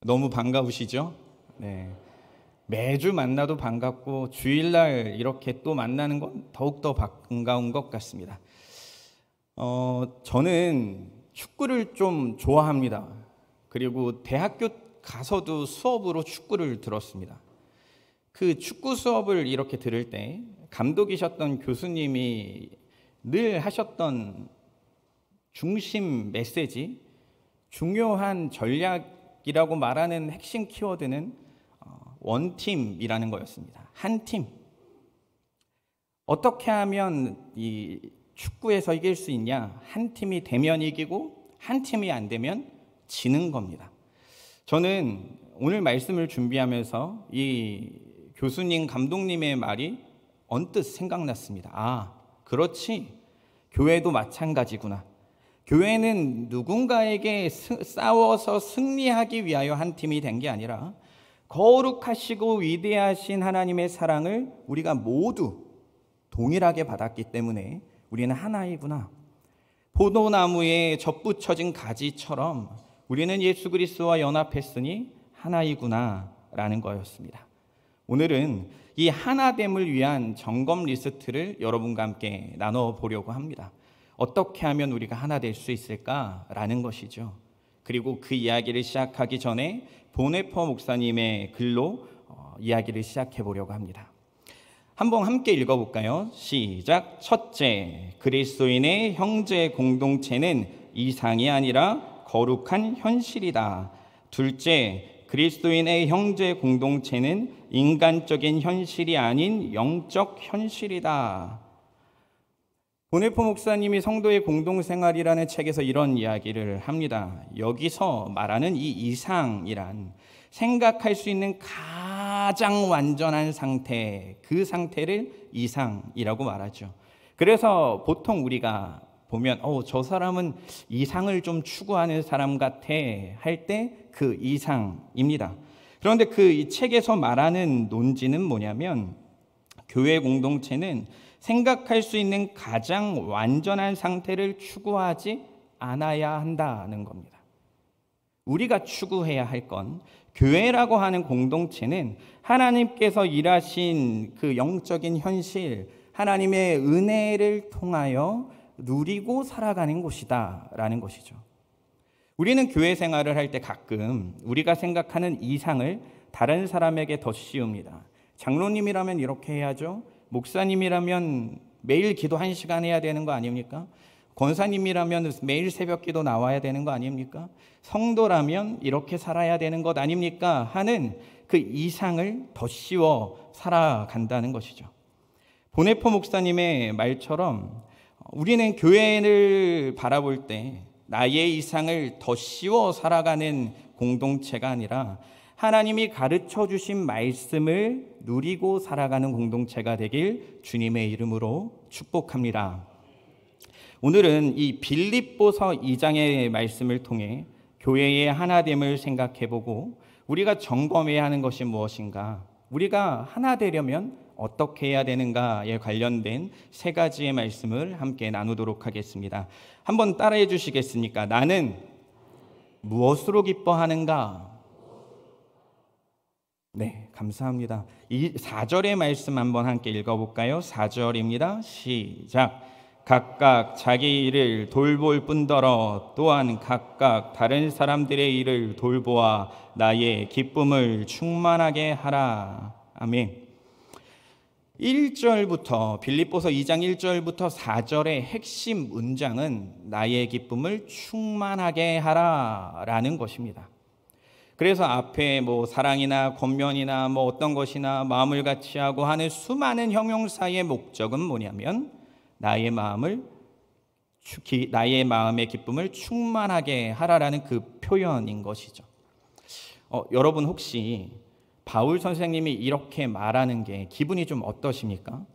너무 반가우시죠? 네. 매주 만나도 반갑고 주일날 이렇게 또 만나는 건 더욱더 반가운 것 같습니다. 저는 축구를 좀 좋아합니다. 그리고 대학교 가서도 수업으로 축구를 들었습니다. 그 축구 수업을 이렇게 들을 때 감독이셨던 교수님이 늘 하셨던 중심 메시지, 중요한 전략이라고 말하는 핵심 키워드는 원팀이라는 거였습니다. 한 팀. 어떻게 하면 이 축구에서 이길 수 있냐? 한 팀이 되면 이기고 한 팀이 안 되면 지는 겁니다. 저는 오늘 말씀을 준비하면서 이 교수님, 감독님의 말이 언뜻 생각났습니다. 아, 그렇지. 교회도 마찬가지구나. 교회는 누군가에게 싸워서 승리하기 위하여 한 팀이 된 게 아니라 거룩하시고 위대하신 하나님의 사랑을 우리가 모두 동일하게 받았기 때문에 우리는 하나이구나. 포도나무에 접붙여진 가지처럼 우리는 예수 그리스도와 연합했으니 하나이구나 라는 거였습니다. 오늘은 이 하나됨을 위한 점검 리스트를 여러분과 함께 나눠보려고 합니다. 어떻게 하면 우리가 하나 될 수 있을까라는 것이죠. 그리고 그 이야기를 시작하기 전에 보네퍼 목사님의 글로 이야기를 시작해 보려고 합니다. 한번 함께 읽어볼까요? 시작. 첫째, 그리스도인의 형제 공동체는 이상이 아니라 거룩한 현실이다. 둘째, 그리스도인의 형제 공동체는 인간적인 현실이 아닌 영적 현실이다. 보네포 목사님이 성도의 공동생활이라는 책에서 이런 이야기를 합니다. 여기서 말하는 이 이상이란 생각할 수 있는 가장 완전한 상태, 그 상태를 이상이라고 말하죠. 그래서 보통 우리가 보면 저 사람은 이상을 좀 추구하는 사람 같아 할 때 그 이상입니다. 그런데 그 이 책에서 말하는 논지는 뭐냐면 교회 공동체는 생각할 수 있는 가장 완전한 상태를 추구하지 않아야 한다는 겁니다. 우리가 추구해야 할 건 교회라고 하는 공동체는 하나님께서 일하신 그 영적인 현실, 하나님의 은혜를 통하여 누리고 살아가는 곳이다 라는 것이죠. 우리는 교회 생활을 할 때 가끔 우리가 생각하는 이상을 다른 사람에게 더 씌웁니다. 장로님이라면 이렇게 해야죠. 목사님이라면 매일 기도 1시간 해야 되는 거 아닙니까? 권사님이라면 매일 새벽 기도 나와야 되는 거 아닙니까? 성도라면 이렇게 살아야 되는 것 아닙니까? 하는 그 이상을 더 씌워 살아간다는 것이죠. 보네포 목사님의 말처럼 우리는 교회를 바라볼 때 나의 이상을 더 씌워 살아가는 공동체가 아니라 하나님이 가르쳐 주신 말씀을 누리고 살아가는 공동체가 되길 주님의 이름으로 축복합니다. 오늘은 이 빌립보서 2장의 말씀을 통해 교회의 하나됨을 생각해보고 우리가 점검해야 하는 것이 무엇인가, 우리가 하나 되려면 어떻게 해야 되는가에 관련된 3가지의 말씀을 함께 나누도록 하겠습니다. 한번 따라해 주시겠습니까? 나는 무엇으로 기뻐하는가? 네, 감사합니다. 이 4절의 말씀 한번 함께 읽어볼까요? 4절입니다. 시작. 각각 자기 일을 돌볼 뿐더러 또한 각각 다른 사람들의 일을 돌보아 나의 기쁨을 충만하게 하라. 아멘. 1절부터 빌립보서 2장 1절부터 4절의 핵심 문장은 나의 기쁨을 충만하게 하라라는 것입니다. 그래서 앞에 사랑이나 권면이나 어떤 것이나 마음을 같이 하고 하는 수많은 형용사의 목적은 뭐냐면 나의 마음의 기쁨을 충만하게 하라라는 그 표현인 것이죠. 여러분 혹시 바울 선생님이 이렇게 말하는 게 기분이 좀 어떠십니까?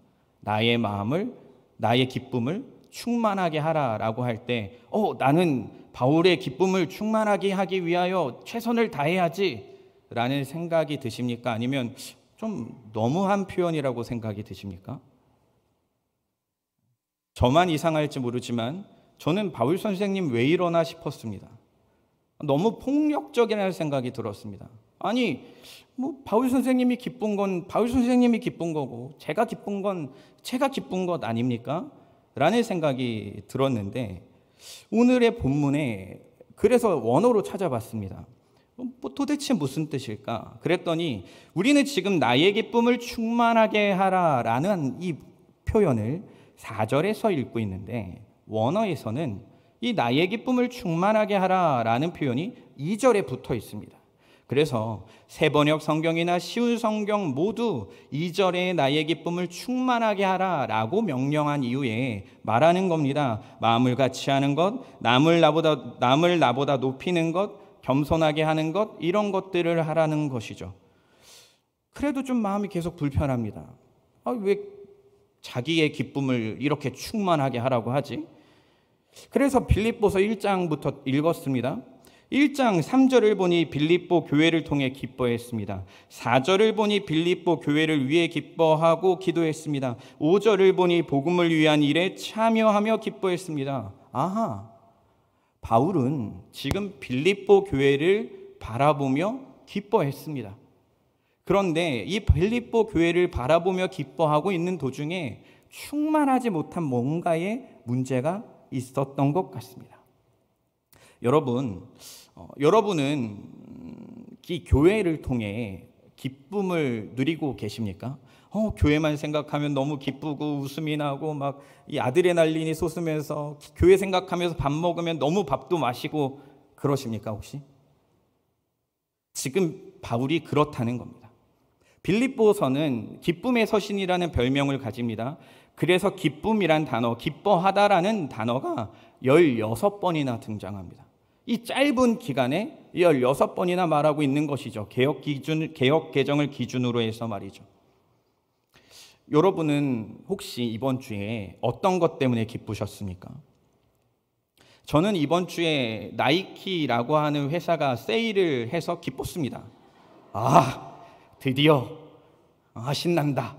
나의 기쁨을 충만하게 하라라고 할 때 나는 바울의 기쁨을 충만하게 하기 위하여 최선을 다해야지 라는 생각이 드십니까? 아니면 좀 너무한 표현이라고 생각이 드십니까? 저만 이상할지 모르지만 저는 바울 선생님 왜 이러나 싶었습니다. 너무 폭력적이라는 생각이 들었습니다. 아니, 뭐 바울 선생님이 기쁜 건 바울 선생님이 기쁜 거고 제가 기쁜 건 제가 기쁜 것 아닙니까? 라는 생각이 들었는데 오늘의 본문에 그래서 원어로 찾아봤습니다. 뭐 도대체 무슨 뜻일까? 그랬더니 우리는 지금 나의 기쁨을 충만하게 하라라는 이 표현을 4절에서 읽고 있는데 원어에서는 이 나의 기쁨을 충만하게 하라라는 표현이 2절에 붙어 있습니다. 그래서 세번역 성경이나 쉬운 성경 모두 2절에 나의 기쁨을 충만하게 하라라고 명령한 이후에 말하는 겁니다. 마음을 같이 하는 것, 남을 나보다 높이는 것, 겸손하게 하는 것, 이런 것들을 하라는 것이죠. 그래도 좀 마음이 계속 불편합니다. 왜 자기의 기쁨을 이렇게 충만하게 하라고 하지? 그래서 빌립보서 1장부터 읽었습니다. 1장 3절을 보니 빌립보 교회를 통해 기뻐했습니다. 4절을 보니 빌립보 교회를 위해 기뻐하고 기도했습니다. 5절을 보니 복음을 위한 일에 참여하며 기뻐했습니다. 아하, 바울은 지금 빌립보 교회를 바라보며 기뻐했습니다. 그런데 이 빌립보 교회를 바라보며 기뻐하고 있는 도중에 충만하지 못한 뭔가의 문제가 있었던 것 같습니다. 여러분은 이 교회를 통해 기쁨을 누리고 계십니까? 교회만 생각하면 너무 기쁘고 웃음이 나고 막 이 아드레날린이 솟으면서 교회 생각하면서 밥 먹으면 너무 밥도 마시고 그러십니까 혹시? 지금 바울이 그렇다는 겁니다. 빌립보서는 기쁨의 서신이라는 별명을 가집니다. 그래서 기쁨이란 단어, 기뻐하다라는 단어가 16번이나 등장합니다. 이 짧은 기간에 16번이나 말하고 있는 것이죠. 개역 개정을 기준으로 해서 말이죠. 여러분은 혹시 이번 주에 어떤 것 때문에 기쁘셨습니까? 저는 이번 주에 나이키라고 하는 회사가 세일을 해서 기뻤습니다. 드디어 신난다.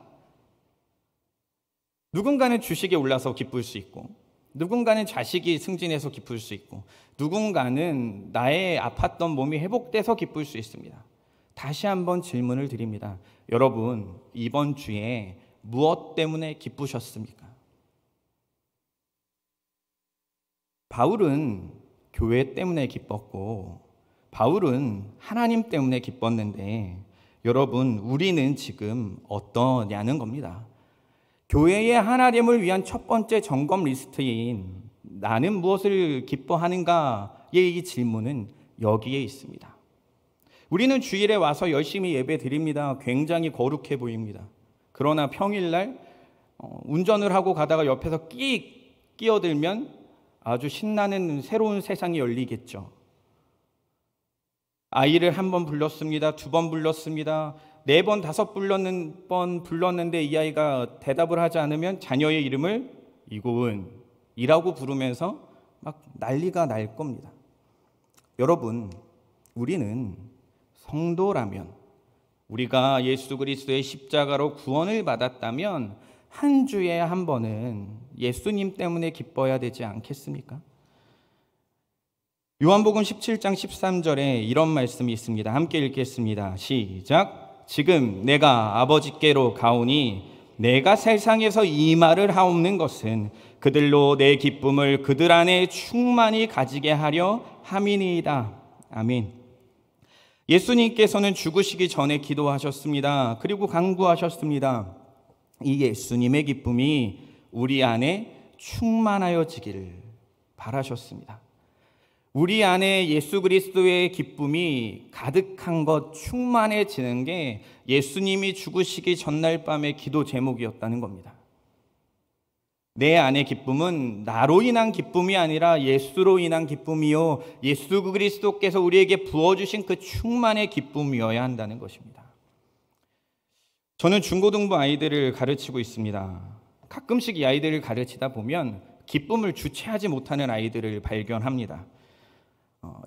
누군가는 주식에 올라서 기쁠 수 있고 누군가는 자식이 승진해서 기쁠 수 있고 누군가는 나의 아팠던 몸이 회복돼서 기쁠 수 있습니다. 다시 한번 질문을 드립니다. 여러분, 이번 주에 무엇 때문에 기쁘셨습니까? 바울은 교회 때문에 기뻤고 바울은 하나님 때문에 기뻤는데 여러분, 우리는 지금 어떠냐는 겁니다. 교회의 하나됨을 위한 첫 번째 점검 리스트인 나는 무엇을 기뻐하는가의 이 질문은 여기에 있습니다. 우리는 주일에 와서 열심히 예배 드립니다. 굉장히 거룩해 보입니다. 그러나 평일날 운전을 하고 가다가 옆에서 끼어들면 아주 신나는 새로운 세상이 열리겠죠. 아이를 한 번 불렀습니다. 2번 불렀습니다. 4번, 5번 불렀는데 이 아이가 대답을 하지 않으면 자녀의 이름을 이고은이라고 부르면서 막 난리가 날 겁니다. 여러분, 우리는 성도라면 우리가 예수 그리스도의 십자가로 구원을 받았다면 한 주에 한 번은 예수님 때문에 기뻐야 되지 않겠습니까? 요한복음 17장 13절에 이런 말씀이 있습니다. 함께 읽겠습니다. 시작. 지금 내가 아버지께로 가오니 내가 세상에서 이 말을 하옵는 것은 그들로 내 기쁨을 그들 안에 충만히 가지게 하려 함이니이다. 아멘. 예수님께서는 죽으시기 전에 기도하셨습니다. 그리고 간구하셨습니다. 이 예수님의 기쁨이 우리 안에 충만하여지기를 바라셨습니다. 우리 안에 예수 그리스도의 기쁨이 가득한 것, 충만해지는 게 예수님이 죽으시기 전날 밤의 기도 제목이었다는 겁니다. 내 안의 기쁨은 나로 인한 기쁨이 아니라 예수로 인한 기쁨이요, 예수 그리스도께서 우리에게 부어주신 그 충만의 기쁨이어야 한다는 것입니다. 저는 중고등부 아이들을 가르치고 있습니다. 가끔씩 이 아이들을 가르치다 보면 기쁨을 주체하지 못하는 아이들을 발견합니다.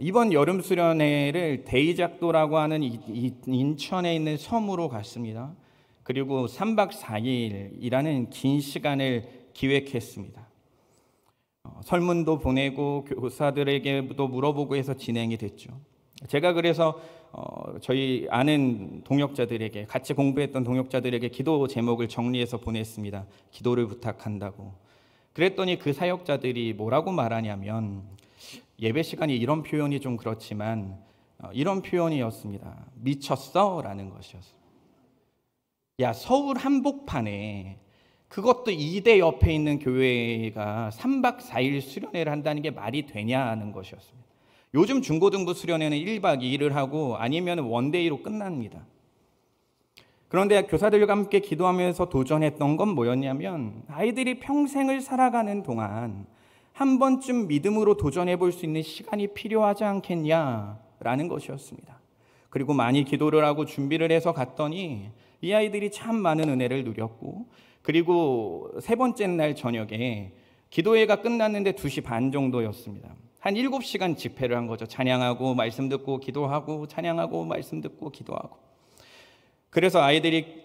이번 여름 수련회를 데이작도라고 하는 인천에 있는 섬으로 갔습니다. 그리고 3박 4일이라는 긴 시간을 기획했습니다. 설문도 보내고 교사들에게도 물어보고 해서 진행이 됐죠. 제가 그래서 저희 아는 동역자들에게, 같이 공부했던 동역자들에게 기도 제목을 정리해서 보냈습니다. 기도를 부탁한다고. 그랬더니 그 사역자들이 뭐라고 말하냐면, 예배 시간이 이런 표현이 좀 그렇지만 이런 표현이었습니다. 미쳤어? 라는 것이었어요. 야, 서울 한복판에, 그것도 이대 옆에 있는 교회가 3박 4일 수련회를 한다는 게 말이 되냐는 것이었습니다. 요즘 중고등부 수련회는 1박 2일을 하고 아니면 원데이로 끝납니다. 그런데 교사들과 함께 기도하면서 도전했던 건 뭐였냐면, 아이들이 평생을 살아가는 동안 한 번쯤 믿음으로 도전해 볼 수 있는 시간이 필요하지 않겠냐라는 것이었습니다. 그리고 많이 기도를 하고 준비를 해서 갔더니 이 아이들이 참 많은 은혜를 누렸고, 그리고 세 번째 날 저녁에 기도회가 끝났는데 2시 반 정도였습니다. 한 7시간 집회를 한 거죠. 찬양하고 말씀 듣고 기도하고, 찬양하고 말씀 듣고 기도하고. 그래서 아이들이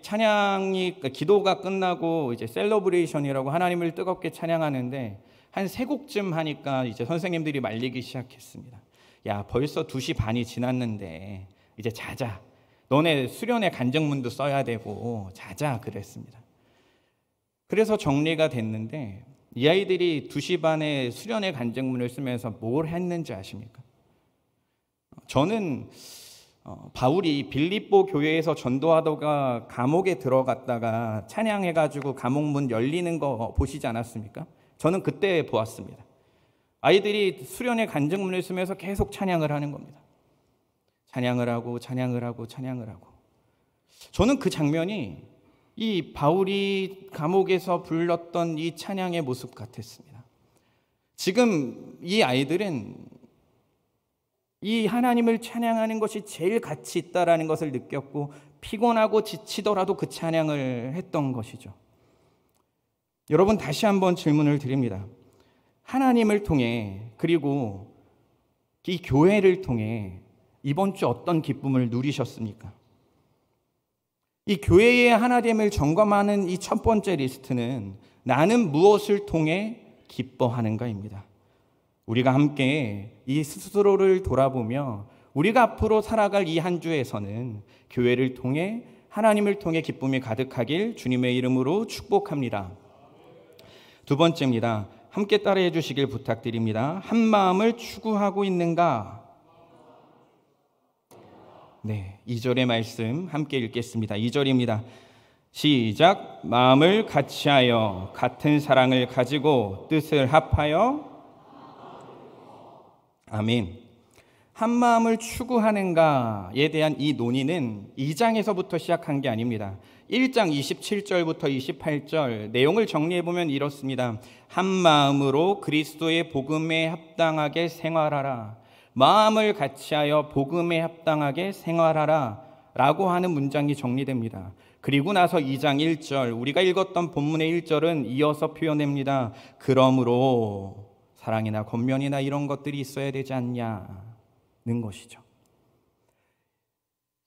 기도가 끝나고 이제 셀러브레이션이라고 하나님을 뜨겁게 찬양하는데 한 3곡쯤 하니까 이제 선생님들이 말리기 시작했습니다. 야, 벌써 2시 반이 지났는데 이제 자자. 너네 수련회 간증문도 써야 되고 자자 그랬습니다. 그래서 정리가 됐는데, 이 아이들이 2시 반에 수련회 간증문을 쓰면서 뭘 했는지 아십니까? 저는 바울이 빌립보 교회에서 전도하다가 감옥에 들어갔다가 찬양해가지고 감옥 문 열리는 거 보시지 않았습니까? 저는 그때 보았습니다. 아이들이 수련회 간증문을 쓰면서 계속 찬양을 하는 겁니다. 찬양을 하고 찬양을 하고 찬양을 하고. 저는 그 장면이 이 바울이 감옥에서 불렀던 이 찬양의 모습 같았습니다. 지금 이 아이들은 이 하나님을 찬양하는 것이 제일 가치 있다라는 것을 느꼈고, 피곤하고 지치더라도 그 찬양을 했던 것이죠. 여러분, 다시 한번 질문을 드립니다. 하나님을 통해, 그리고 이 교회를 통해 이번 주 어떤 기쁨을 누리셨습니까? 이 교회의 하나됨을 점검하는 이 첫 번째 리스트는 나는 무엇을 통해 기뻐하는가입니다. 우리가 함께 이 스스로를 돌아보며 우리가 앞으로 살아갈 이 한 주에서는 교회를 통해, 하나님을 통해 기쁨이 가득하길 주님의 이름으로 축복합니다. 두 번째입니다. 함께 따라해 주시길 부탁드립니다. 한 마음을 추구하고 있는가? 네, 2절의 말씀 함께 읽겠습니다. 2절입니다. 시작. 마음을 같이하여 같은 사랑을 가지고 뜻을 합하여. 아멘. 한 마음을 추구하는가에 대한 이 논의는 2장에서부터 시작한 게 아닙니다. 1장 27절부터 28절 내용을 정리해보면 이렇습니다. 한 마음으로 그리스도의 복음에 합당하게 생활하라. 마음을 같이하여 복음에 합당하게 생활하라 라고 하는 문장이 정리됩니다. 그리고 나서 2장 1절, 우리가 읽었던 본문의 1절은 이어서 표현합니다. 그러므로 사랑이나 권면이나 이런 것들이 있어야 되지 않냐는 것이죠.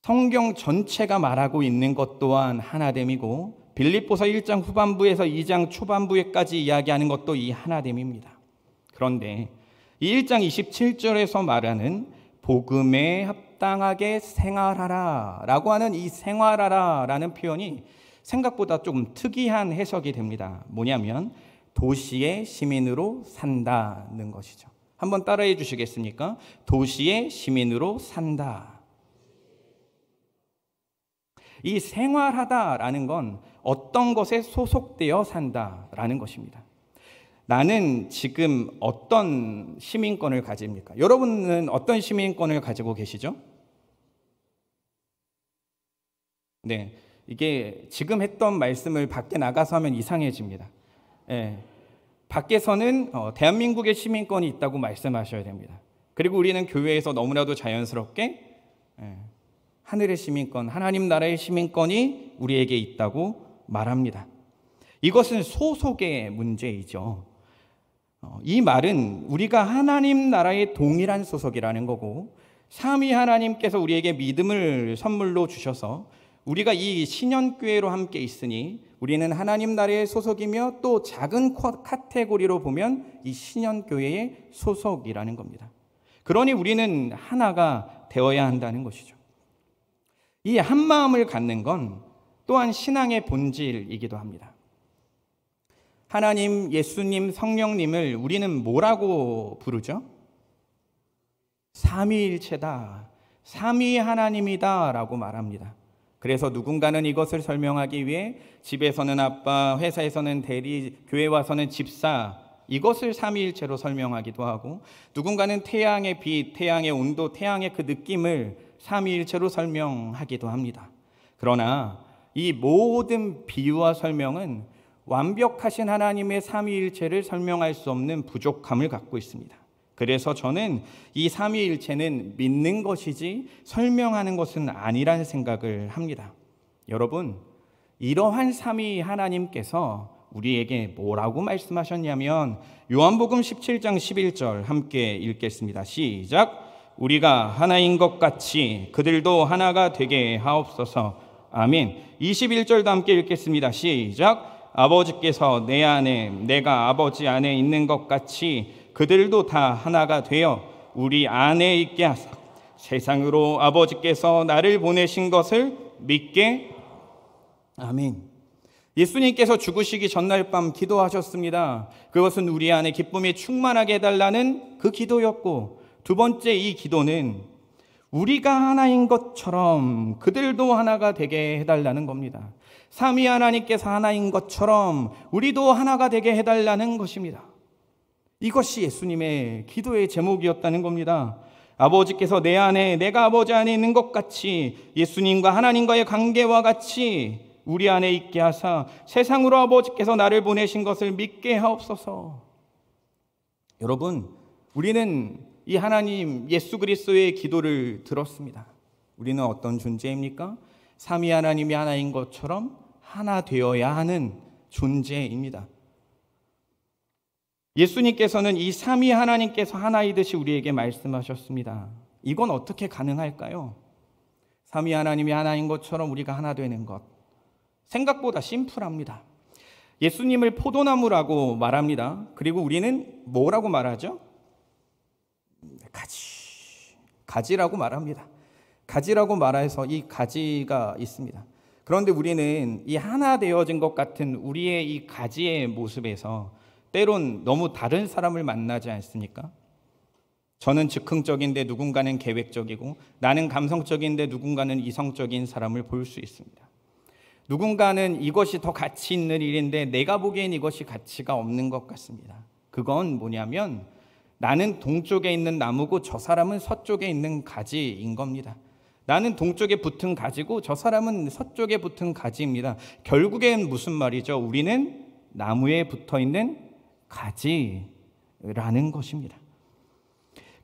성경 전체가 말하고 있는 것 또한 하나됨이고, 빌립보서 1장 후반부에서 2장 초반부에까지 이야기하는 것도 이 하나됨입니다. 그런데 이 1장 27절에서 말하는 복음에 합당하게 생활하라 라고 하는 이 생활하라 라는 표현이 생각보다 조금 특이한 해석이 됩니다. 뭐냐면 도시의 시민으로 산다는 것이죠. 한번 따라해 주시겠습니까? 도시의 시민으로 산다. 이 생활하다라는 건 어떤 것에 소속되어 산다라는 것입니다. 나는 지금 어떤 시민권을 가집니까? 여러분은 어떤 시민권을 가지고 계시죠? 네, 이게 지금 했던 말씀을 밖에 나가서 하면 이상해집니다. 네, 밖에서는 대한민국의 시민권이 있다고 말씀하셔야 됩니다. 그리고 우리는 교회에서 너무나도 자연스럽게 하늘의 시민권, 하나님 나라의 시민권이 우리에게 있다고 말합니다. 이것은 소속의 문제이죠. 이 말은 우리가 하나님 나라의 동일한 소속이라는 거고, 삼위 하나님께서 우리에게 믿음을 선물로 주셔서 우리가 이 신년교회로 함께 있으니 우리는 하나님 나라의 소속이며 또 작은 카테고리로 보면 이 신현교회의 소속이라는 겁니다. 그러니 우리는 하나가 되어야 한다는 것이죠. 이 한마음을 갖는 건 또한 신앙의 본질이기도 합니다. 하나님, 예수님, 성령님을 우리는 뭐라고 부르죠? 삼위일체다, 삼위 하나님이다 라고 말합니다. 그래서 누군가는 이것을 설명하기 위해 집에서는 아빠, 회사에서는 대리, 교회 와서는 집사, 이것을 삼위일체로 설명하기도 하고, 누군가는 태양의 빛, 태양의 온도, 태양의 그 느낌을 삼위일체로 설명하기도 합니다. 그러나 이 모든 비유와 설명은 완벽하신 하나님의 삼위일체를 설명할 수 없는 부족함을 갖고 있습니다. 그래서 저는 이 삼위일체는 믿는 것이지 설명하는 것은 아니라는 생각을 합니다. 여러분, 이러한 삼위 하나님께서 우리에게 뭐라고 말씀하셨냐면 요한복음 17장 11절 함께 읽겠습니다. 시작. 우리가 하나인 것 같이 그들도 하나가 되게 하옵소서. 아멘. 21절도 함께 읽겠습니다. 시작. 아버지께서 내 안에 내가 아버지 안에 있는 것 같이 그들도 다 하나가 되어 우리 안에 있게 하사 세상으로 아버지께서 나를 보내신 것을 믿게. 아멘. 예수님께서 죽으시기 전날 밤 기도하셨습니다. 그것은 우리 안에 기쁨이 충만하게 해달라는 그 기도였고, 두 번째 이 기도는 우리가 하나인 것처럼 그들도 하나가 되게 해달라는 겁니다. 삼위 하나님께서 하나인 것처럼 우리도 하나가 되게 해달라는 것입니다. 이것이 예수님의 기도의 제목이었다는 겁니다. 아버지께서 내 안에 내가 아버지 안에 있는 것 같이 예수님과 하나님과의 관계와 같이 우리 안에 있게 하사 세상으로 아버지께서 나를 보내신 것을 믿게 하옵소서. 여러분, 우리는 이 하나님 예수 그리스도의 기도를 들었습니다. 우리는 어떤 존재입니까? 삼위 하나님이 하나인 것처럼 하나 되어야 하는 존재입니다. 예수님께서는 이 삼위 하나님께서 하나이듯이 우리에게 말씀하셨습니다. 이건 어떻게 가능할까요? 삼위 하나님이 하나인 것처럼 우리가 하나 되는 것, 생각보다 심플합니다. 예수님을 포도나무라고 말합니다. 그리고 우리는 뭐라고 말하죠? 가지라고 말합니다. 가지라고 말해서 이 가지가 있습니다. 그런데 우리는 이 하나 되어진 것 같은 우리의 이 가지의 모습에서 때론 너무 다른 사람을 만나지 않습니까? 저는 즉흥적인데 누군가는 계획적이고, 나는 감성적인데 누군가는 이성적인 사람을 볼 수 있습니다. 누군가는 이것이 더 가치 있는 일인데 내가 보기엔 이것이 가치가 없는 것 같습니다. 그건 뭐냐면 나는 동쪽에 있는 나무고 저 사람은 서쪽에 있는 가지인 겁니다. 나는 동쪽에 붙은 가지고 저 사람은 서쪽에 붙은 가지입니다. 결국엔 무슨 말이죠? 우리는 나무에 붙어있는 가지라는 것입니다.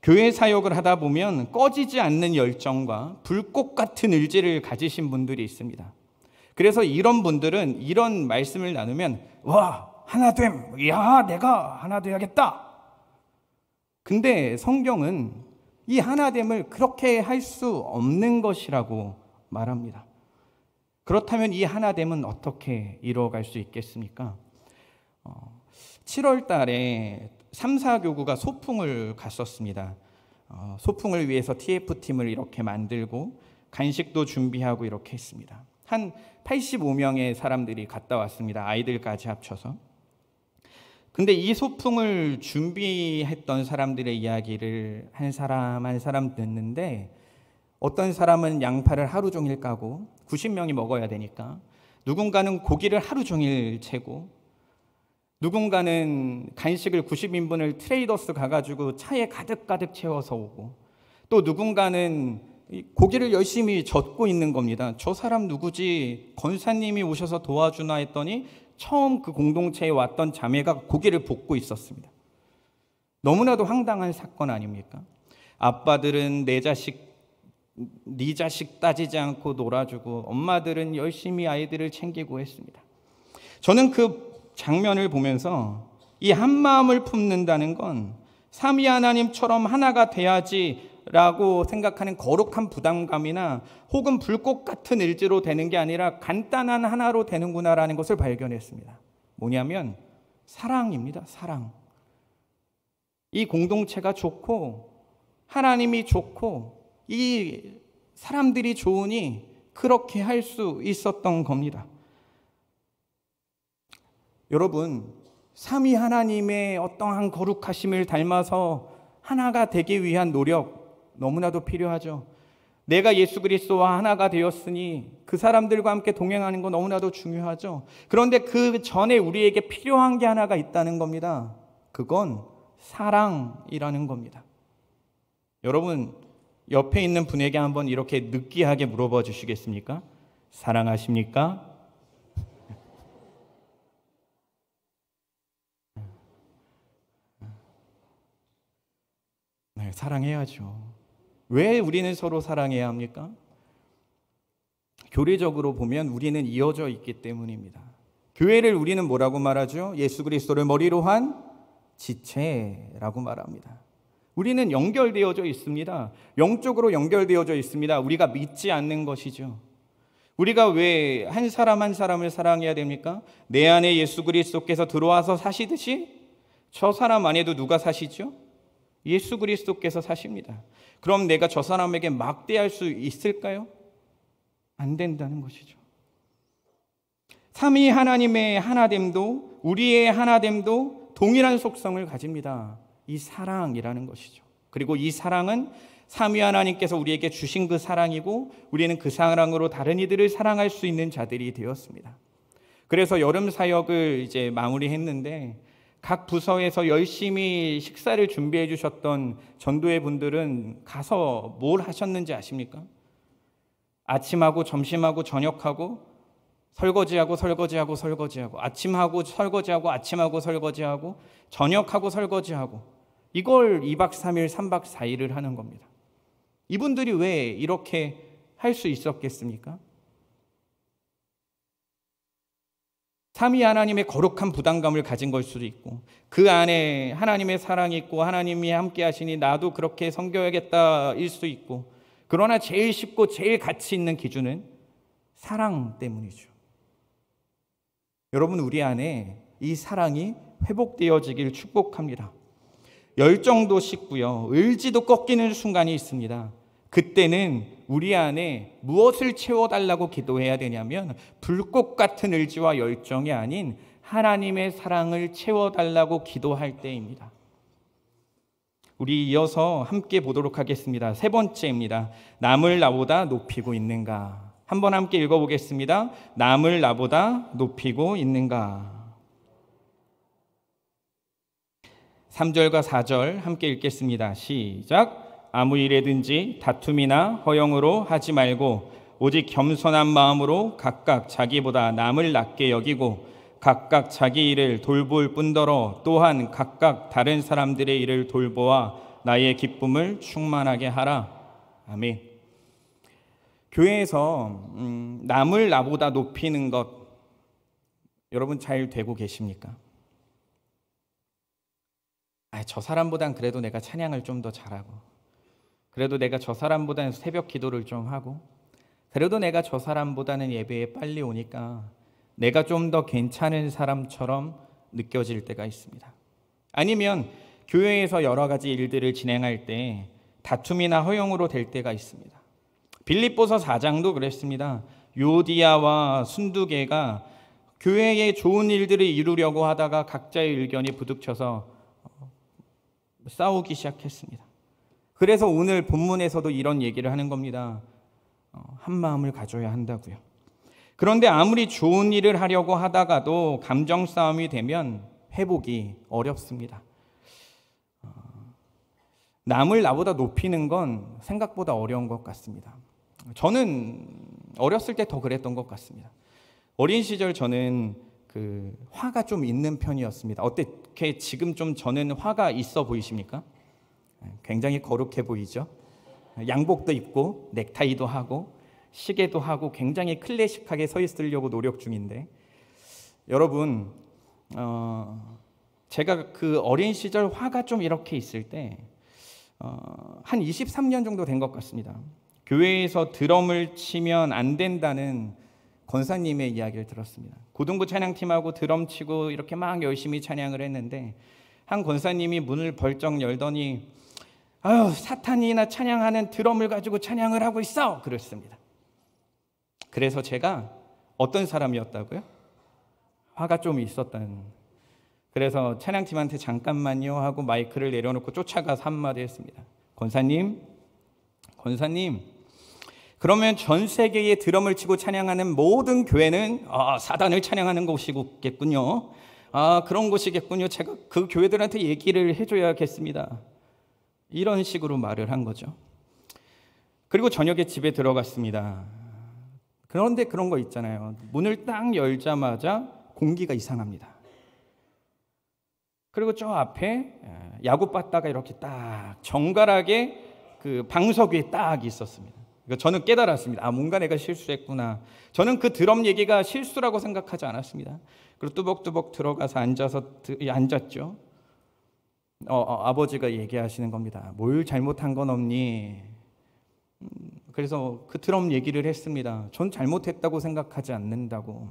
교회 사역을 하다 보면 꺼지지 않는 열정과 불꽃 같은 의지를 가지신 분들이 있습니다. 그래서 이런 분들은 이런 말씀을 나누면 와, 하나됨, 야, 내가 하나 돼야겠다. 근데 성경은 이 하나됨을 그렇게 할 수 없는 것이라고 말합니다. 그렇다면 이 하나됨은 어떻게 이루어갈 수 있겠습니까? 7월 달에 3, 4교구가 소풍을 갔었습니다. 소풍을 위해서 TF팀을 이렇게 만들고 간식도 준비하고 이렇게 했습니다. 한 85명의 사람들이 갔다 왔습니다. 아이들까지 합쳐서. 근데 이 소풍을 준비했던 사람들의 이야기를 한 사람 한 사람 듣는데, 어떤 사람은 양파를 하루 종일 까고 90명이 먹어야 되니까, 누군가는 고기를 하루 종일 채고, 누군가는 간식을 90인분을 트레이더스 가가지고 차에 가득가득 채워서 오고, 또 누군가는 고기를 열심히 젓고 있는 겁니다. 저 사람 누구지? 권사님이 오셔서 도와주나 했더니 처음 그 공동체에 왔던 자매가 고기를 볶고 있었습니다. 너무나도 황당한 사건 아닙니까? 아빠들은 네 자식 따지지 않고 놀아주고, 엄마들은 열심히 아이들을 챙기고 했습니다. 저는 그 장면을 보면서 이 한 마음을 품는다는 건 삼위 하나님처럼 하나가 돼야지 의지라고 생각하는 거룩한 부담감이나 혹은 불꽃 같은 의지로 되는 게 아니라 간단한 하나로 되는구나라는 것을 발견했습니다. 뭐냐면 사랑입니다. 사랑. 이 공동체가 좋고 하나님이 좋고 이 사람들이 좋으니 그렇게 할 수 있었던 겁니다. 여러분, 삼위 하나님의 어떠한 거룩하심을 닮아서 하나가 되기 위한 노력 너무나도 필요하죠. 내가 예수 그리스도와 하나가 되었으니 그 사람들과 함께 동행하는 거 너무나도 중요하죠. 그런데 그 전에 우리에게 필요한 게 하나가 있다는 겁니다. 그건 사랑이라는 겁니다. 여러분, 옆에 있는 분에게 한번 이렇게 느끼하게 물어봐 주시겠습니까? 사랑하십니까? 네, 사랑해야죠. 왜 우리는 서로 사랑해야 합니까? 교리적으로 보면 우리는 이어져 있기 때문입니다. 교회를 우리는 뭐라고 말하죠? 예수 그리스도를 머리로 한 지체라고 말합니다. 우리는 연결되어져 있습니다. 영적으로 연결되어져 있습니다. 우리가 믿지 않는 것이죠. 우리가 왜 한 사람 한 사람을 사랑해야 됩니까? 내 안에 예수 그리스도께서 들어와서 사시듯이 저 사람 안에도 누가 사시죠? 예수 그리스도께서 사십니다. 그럼 내가 저 사람에게 막대할 수 있을까요? 안 된다는 것이죠. 삼위 하나님의 하나됨도 우리의 하나됨도 동일한 속성을 가집니다. 이 사랑이라는 것이죠. 그리고 이 사랑은 삼위 하나님께서 우리에게 주신 그 사랑이고 우리는 그 사랑으로 다른 이들을 사랑할 수 있는 자들이 되었습니다. 그래서 여름 사역을 이제 마무리했는데 각 부서에서 열심히 식사를 준비해 주셨던 전도회 분들은 가서 뭘 하셨는지 아십니까? 아침하고 점심하고 저녁하고 설거지하고 아침하고 설거지하고 아침하고 설거지하고 저녁하고 설거지하고 이걸 2박 3일 3박 4일을 하는 겁니다. 이분들이 왜 이렇게 할 수 있었겠습니까? 삼위 하나님의 거룩한 부담감을 가진 걸 수도 있고 그 안에 하나님의 사랑이 있고 하나님이 함께 하시니 나도 그렇게 섬겨야겠다일 수도 있고 그러나 제일 쉽고 제일 가치 있는 기준은 사랑 때문이죠. 여러분, 우리 안에 이 사랑이 회복되어지길 축복합니다. 열정도 식고요. 의지도 꺾이는 순간이 있습니다. 그때는 우리 안에 무엇을 채워달라고 기도해야 되냐면 불꽃 같은 의지와 열정이 아닌 하나님의 사랑을 채워달라고 기도할 때입니다. 우리 이어서 함께 보도록 하겠습니다. 세 번째입니다. 남을 나보다 높이고 있는가? 한번 함께 읽어보겠습니다. 남을 나보다 높이고 있는가? 3절과 4절 함께 읽겠습니다. 시작. 아무 일에든지 다툼이나 허영으로 하지 말고 오직 겸손한 마음으로 각각 자기보다 남을 낮게 여기고 각각 자기 일을 돌볼 뿐더러 또한 각각 다른 사람들의 일을 돌보아 나의 기쁨을 충만하게 하라. 아멘. 교회에서 남을 나보다 높이는 것 여러분 잘 되고 계십니까? 저 사람보단 그래도 내가 찬양을 좀 더 잘하고 그래도 내가 저 사람보다는 새벽 기도를 좀 하고 그래도 내가 저 사람보다는 예배에 빨리 오니까 내가 좀 더 괜찮은 사람처럼 느껴질 때가 있습니다. 아니면 교회에서 여러 가지 일들을 진행할 때 다툼이나 허용으로 될 때가 있습니다. 빌립보서 4장도 그랬습니다. 요디아와 순두개가 교회에 좋은 일들을 이루려고 하다가 각자의 의견이 부딪혀서 싸우기 시작했습니다. 그래서 오늘 본문에서도 이런 얘기를 하는 겁니다. 한 마음을 가져야 한다고요. 그런데 아무리 좋은 일을 하려고 하다가도 감정 싸움이 되면 회복이 어렵습니다. 남을 나보다 높이는 건 생각보다 어려운 것 같습니다. 저는 어렸을 때 더 그랬던 것 같습니다. 어린 시절 저는 화가 좀 있는 편이었습니다. 어떻게 지금 좀 저는 화가 있어 보이십니까? 굉장히 거룩해 보이죠? 양복도 입고 넥타이도 하고 시계도 하고 굉장히 클래식하게 서 있으려고 노력 중인데 여러분 제가 그 어린 시절 화가 좀 이렇게 있을 때 한 23년 정도 된 것 같습니다. 교회에서 드럼을 치면 안 된다는 권사님의 이야기를 들었습니다. 고등부 찬양팀하고 드럼 치고 이렇게 막 열심히 찬양을 했는데 한 권사님이 문을 벌쩍 열더니 아유, 사탄이나 찬양하는 드럼을 가지고 찬양을 하고 있어! 그랬습니다. 그래서 제가 어떤 사람이었다고요? 화가 좀 있었다는. 그래서 찬양팀한테 잠깐만요 하고 마이크를 내려놓고 쫓아가서 한마디 했습니다. 권사님, 그러면 전 세계에 드럼을 치고 찬양하는 모든 교회는 사단을 찬양하는 곳이겠군요. 그런 곳이겠군요. 제가 그 교회들한테 얘기를 해줘야겠습니다. 이런 식으로 말을 한 거죠. 그리고 저녁에 집에 들어갔습니다. 그런데 그런 거 있잖아요. 문을 딱 열자마자 공기가 이상합니다. 그리고 저 앞에 야구바다가 이렇게 딱 정갈하게 그 방석 위에 딱 있었습니다. 저는 깨달았습니다. 뭔가 내가 실수했구나. 저는 그 드럼 얘기가 실수라고 생각하지 않았습니다. 그리고 뚜벅뚜벅 들어가서 앉았죠. 아버지가 얘기하시는 겁니다. 뭘 잘못한 건 없니? 그래서 그 드럼 얘기를 했습니다. 전 잘못했다고 생각하지 않는다고.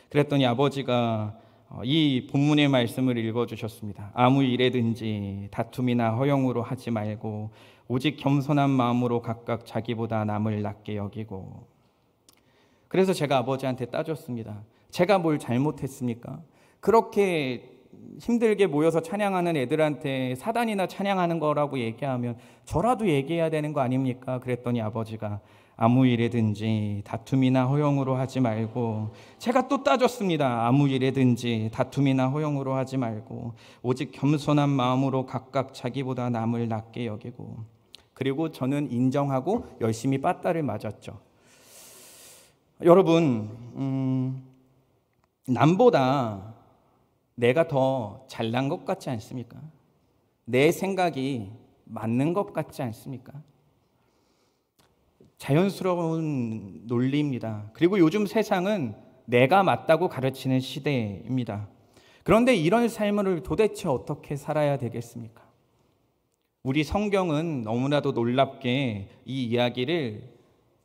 그랬더니 아버지가 이 본문의 말씀을 읽어주셨습니다. 아무 일에든지 다툼이나 허영으로 하지 말고 오직 겸손한 마음으로 각각 자기보다 남을 낮게 여기고. 그래서 제가 아버지한테 따졌습니다. 제가 뭘 잘못했습니까? 그렇게 힘들게 모여서 찬양하는 애들한테 사단이나 찬양하는 거라고 얘기하면 저라도 얘기해야 되는 거 아닙니까? 그랬더니 아버지가 아무 일에든지 다툼이나 허영으로 하지 말고. 제가 또 따졌습니다. 아무 일에든지 다툼이나 허영으로 하지 말고 오직 겸손한 마음으로 각각 자기보다 남을 낮게 여기고. 그리고 저는 인정하고 열심히 빠따를 맞았죠. 여러분, 남보다 내가 더 잘난 것 같지 않습니까? 내 생각이 맞는 것 같지 않습니까? 자연스러운 논리입니다. 그리고 요즘 세상은 내가 맞다고 가르치는 시대입니다. 그런데 이런 삶을 도대체 어떻게 살아야 되겠습니까? 우리 성경은 너무나도 놀랍게 이 이야기를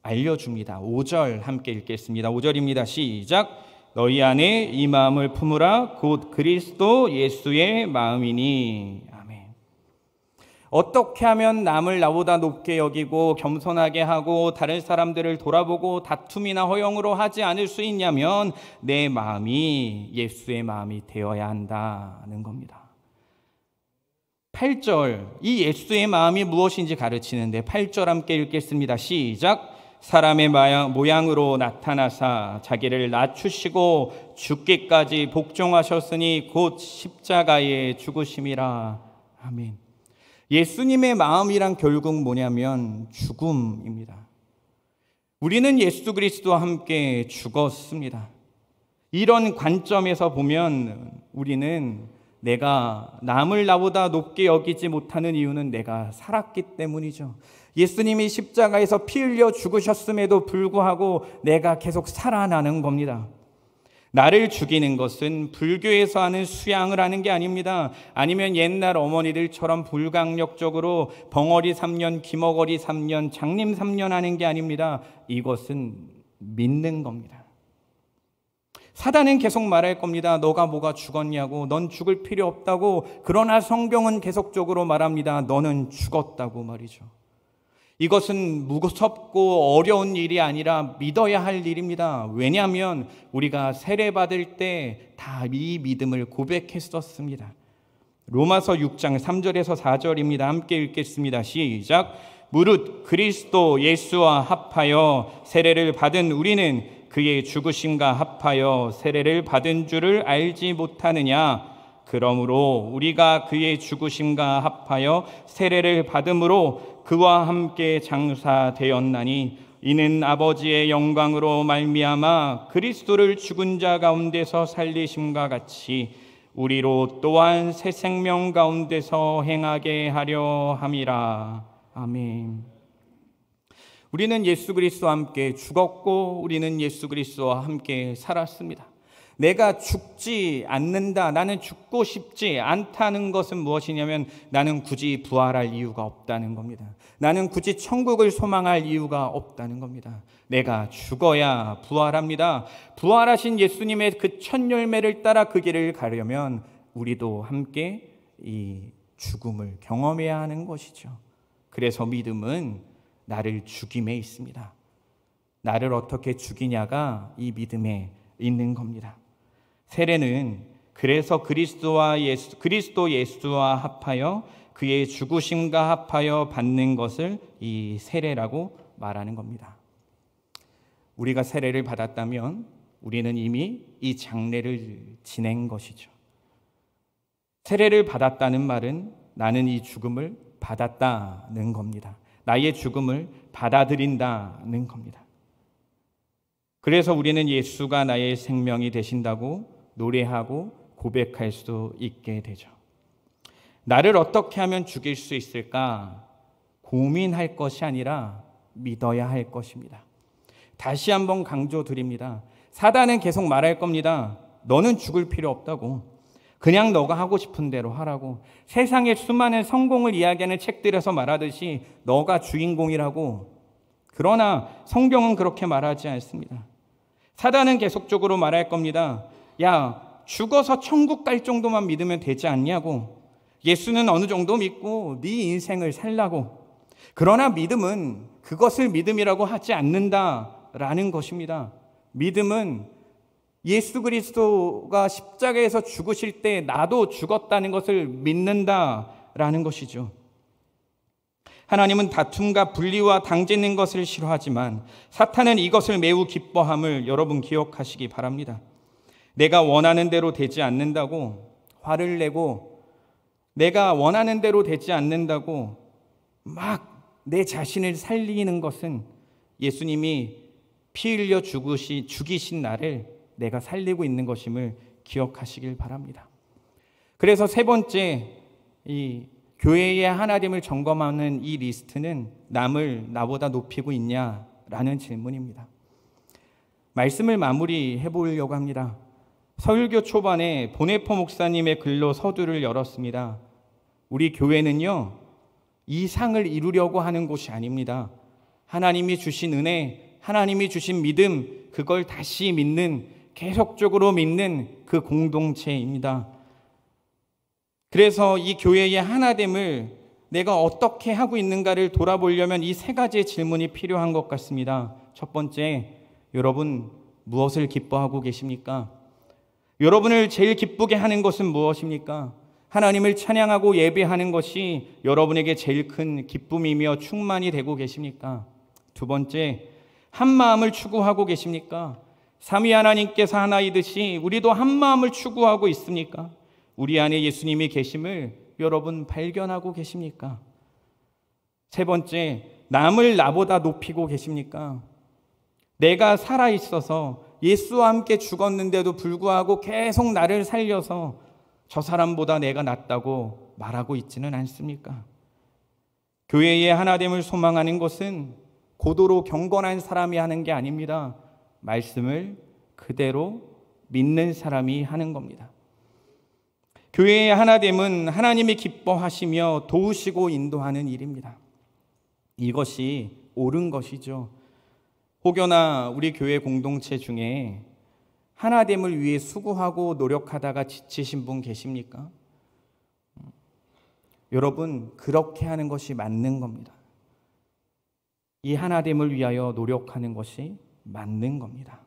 알려줍니다. 5절 함께 읽겠습니다. 5절입니다. 시작. 너희 안에 이 마음을 품으라. 곧 그리스도 예수의 마음이니. 아멘. 어떻게 하면 남을 나보다 높게 여기고 겸손하게 하고 다른 사람들을 돌아보고 다툼이나 허영으로 하지 않을 수 있냐면 내 마음이 예수의 마음이 되어야 한다는 겁니다. 8절, 이 예수의 마음이 무엇인지 가르치는데 8절 함께 읽겠습니다. 시작. 사람의 모양으로 나타나사 자기를 낮추시고 죽기까지 복종하셨으니 곧 십자가에 죽으심이라. 아멘. 예수님의 마음이란 결국 뭐냐면 죽음입니다. 우리는 예수 그리스도와 함께 죽었습니다. 이런 관점에서 보면 우리는 내가 남을 나보다 높게 여기지 못하는 이유는 내가 살았기 때문이죠. 예수님이 십자가에서 피 흘려 죽으셨음에도 불구하고 내가 계속 살아나는 겁니다. 나를 죽이는 것은 불교에서 하는 수양을 하는 게 아닙니다. 아니면 옛날 어머니들처럼 불강력적으로 벙어리 3년, 기머거리 3년, 장님 3년 하는 게 아닙니다. 이것은 믿는 겁니다. 사단은 계속 말할 겁니다. 너가 뭐가 죽었냐고, 넌 죽을 필요 없다고. 그러나 성경은 계속적으로 말합니다. 너는 죽었다고 말이죠. 이것은 무섭고 어려운 일이 아니라 믿어야 할 일입니다. 왜냐하면 우리가 세례받을 때 다 이 믿음을 고백했었습니다. 로마서 6장 3절에서 4절입니다. 함께 읽겠습니다. 시작. 무릇 그리스도 예수와 합하여 세례를 받은 우리는 그의 죽으심과 합하여 세례를 받은 줄을 알지 못하느냐. 그러므로 우리가 그의 죽으심과 합하여 세례를 받음으로 그와 함께 장사되었나니 이는 아버지의 영광으로 말미암아 그리스도를 죽은 자 가운데서 살리심과 같이 우리로 또한 새 생명 가운데서 행하게 하려 함이라. 아멘. 우리는 예수 그리스도와 함께 죽었고 우리는 예수 그리스도와 함께 살았습니다. 내가 죽지 않는다, 나는 죽고 싶지 않다는 것은 무엇이냐면 나는 굳이 부활할 이유가 없다는 겁니다. 나는 굳이 천국을 소망할 이유가 없다는 겁니다. 내가 죽어야 부활합니다. 부활하신 예수님의 그 첫 열매를 따라 그 길을 가려면 우리도 함께 이 죽음을 경험해야 하는 것이죠. 그래서 믿음은 나를 죽임에 있습니다. 나를 어떻게 죽이냐가 이 믿음에 있는 겁니다. 세례는 그래서 그리스도 예수와 합하여 그의 죽으심과 합하여 받는 것을 이 세례라고 말하는 겁니다. 우리가 세례를 받았다면 우리는 이미 이 장례를 지낸 것이죠. 세례를 받았다는 말은 나는 이 죽음을 받았다는 겁니다. 나의 죽음을 받아들인다는 겁니다. 그래서 우리는 예수가 나의 생명이 되신다고 노래하고 고백할 수 있게 되죠. 나를 어떻게 하면 죽일 수 있을까 고민할 것이 아니라 믿어야 할 것입니다. 다시 한번 강조드립니다. 사단은 계속 말할 겁니다. 너는 죽을 필요 없다고. 그냥 너가 하고 싶은 대로 하라고. 세상의 수많은 성공을 이야기하는 책들에서 말하듯이 너가 주인공이라고. 그러나 성경은 그렇게 말하지 않습니다. 사단은 계속적으로 말할 겁니다. 야, 죽어서 천국 갈 정도만 믿으면 되지 않냐고. 예수는 어느 정도 믿고 네 인생을 살라고. 그러나 믿음은 그것을 믿음이라고 하지 않는다라는 것입니다. 믿음은 예수 그리스도가 십자가에서 죽으실 때 나도 죽었다는 것을 믿는다라는 것이죠. 하나님은 다툼과 분리와 당짓는 것을 싫어하지만 사탄은 이것을 매우 기뻐함을 여러분 기억하시기 바랍니다. 내가 원하는 대로 되지 않는다고 화를 내고 내가 원하는 대로 되지 않는다고 막 내 자신을 살리는 것은 예수님이 피 흘려 죽이신 나를 내가 살리고 있는 것임을 기억하시길 바랍니다. 그래서 세 번째, 이 교회의 하나됨을 점검하는 이 리스트는 남을 나보다 높이고 있냐라는 질문입니다. 말씀을 마무리해 보려고 합니다. 설교 초반에 보네포 목사님의 글로 서두를 열었습니다. 우리 교회는요, 이 상을 이루려고 하는 곳이 아닙니다. 하나님이 주신 은혜, 하나님이 주신 믿음, 그걸 다시 믿는, 계속적으로 믿는 그 공동체입니다. 그래서 이 교회의 하나됨을 내가 어떻게 하고 있는가를 돌아보려면 이 세 가지의 질문이 필요한 것 같습니다. 첫 번째, 여러분 무엇을 기뻐하고 계십니까? 여러분을 제일 기쁘게 하는 것은 무엇입니까? 하나님을 찬양하고 예배하는 것이 여러분에게 제일 큰 기쁨이며 충만이 되고 계십니까? 두 번째, 한 마음을 추구하고 계십니까? 삼위 하나님께서 하나이듯이 우리도 한 마음을 추구하고 있습니까? 우리 안에 예수님이 계심을 여러분 발견하고 계십니까? 세 번째, 남을 나보다 높이고 계십니까? 내가 살아있어서 예수와 함께 죽었는데도 불구하고 계속 나를 살려서 저 사람보다 내가 낫다고 말하고 있지는 않습니까? 교회의 하나됨을 소망하는 것은 고도로 경건한 사람이 하는 게 아닙니다. 말씀을 그대로 믿는 사람이 하는 겁니다. 교회의 하나됨은 하나님이 기뻐하시며 도우시고 인도하는 일입니다. 이것이 옳은 것이죠. 혹여나 우리 교회 공동체 중에 하나됨을 위해 수고하고 노력하다가 지치신 분 계십니까? 여러분, 그렇게 하는 것이 맞는 겁니다. 이 하나됨을 위하여 노력하는 것이 맞는 겁니다.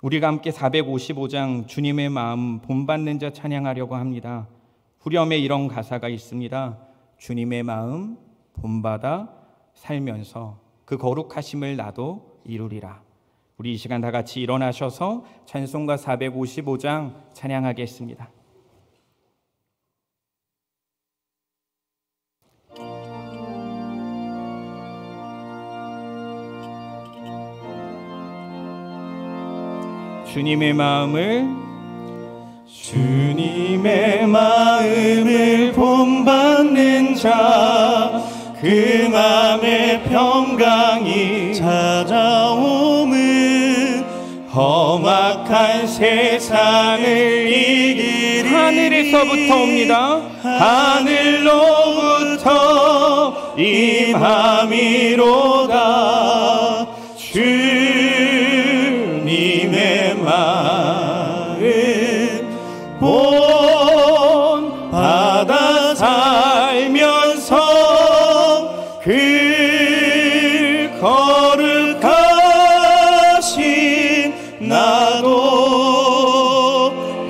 우리가 함께 455장 주님의 마음 본받는 자 찬양하려고 합니다. 후렴에 이런 가사가 있습니다. 주님의 마음 본받아 살면서 그 거룩하심을 나도 이루리라. 우리 이 시간 다 같이 일어나셔서 찬송가 455장 찬양하겠습니다. 주님의 마음을 본받는 자, 그 마음에 평강이 찾아옴은 험악한 세상을 이기리. 하늘에서부터 옵니다. 하늘로부터 임함이로다. 주님의 마음 본받아 살면서 그 거룩하신 나도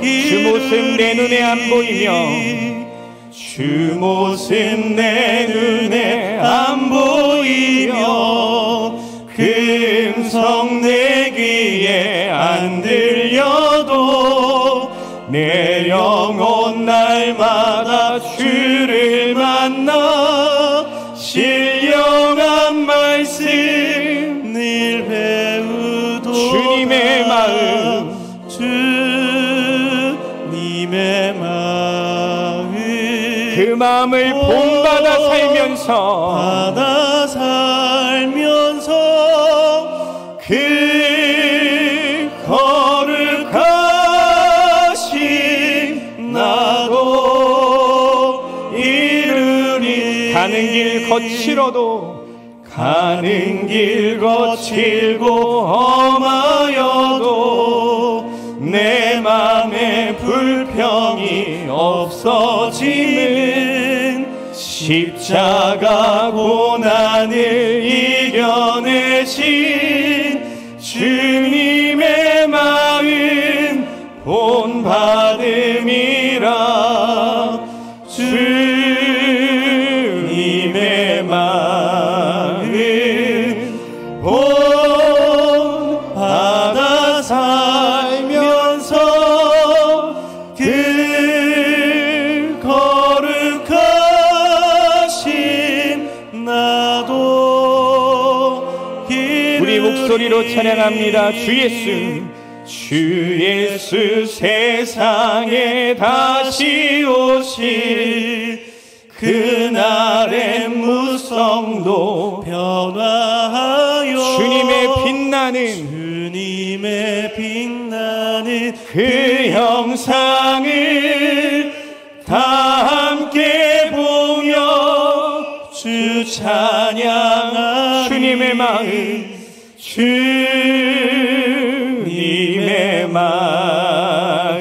주 모습 내 눈에 안 보이며 주 모습 내 눈에 안 보이며 그 음성 내 귀에 안 들려도 내 영혼 날마다 주를 만나 신령한 말씀 늘 배우도 주님의 마음 주님의 마음 그 마음을 본받아 살면서 그 거룩하신 나도 이루리. 가는 길 거칠고 험하여도 내 맘에 불평이 없어지는 십자가 고난을 이겨내신 주님의 마음 본받음이라. 주님의 마음 본받아 살면서 그 거룩하신 나도 우리 목소리로 찬양합니다. 주 예수 세상에 다시 오실 그날의 무성도 변화하여 주님의 빛나는 그 형상을 다 함께 보며 주 찬양하리. 주님의 마음 주님의 마음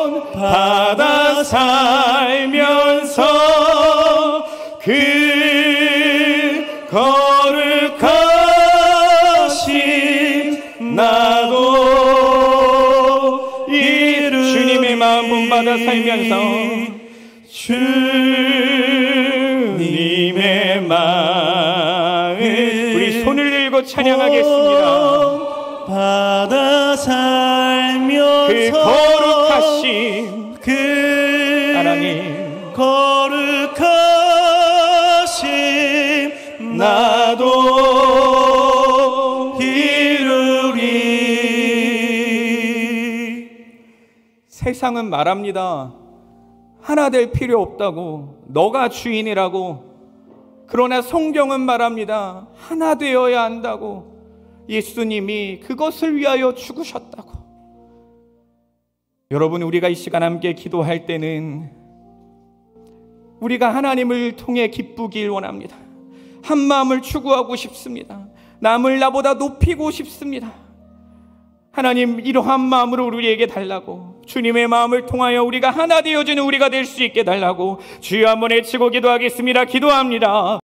본받아 살면서 그 거룩하신 나도 이루리. 주님의 마음 본받아 살면서 주님의 마음 우리 손을 들고 찬양하겠습니다. 받아 살면서 그 거룩하신 하나님 거룩하신 나도 이루리. 세상은 말합니다. 하나 될 필요 없다고, 너가 주인이라고. 그러나 성경은 말합니다. 하나 되어야 한다고. 예수님이 그것을 위하여 죽으셨다고. 여러분, 우리가 이 시간 함께 기도할 때는 우리가 하나님을 통해 기쁘길 원합니다. 한 마음을 추구하고 싶습니다. 남을 나보다 높이고 싶습니다. 하나님, 이러한 마음으로 우리에게 달라고, 주님의 마음을 통하여 우리가 하나 되어지는 우리가 될 수 있게 달라고 주여 한번 외치고 기도하겠습니다. 기도합니다.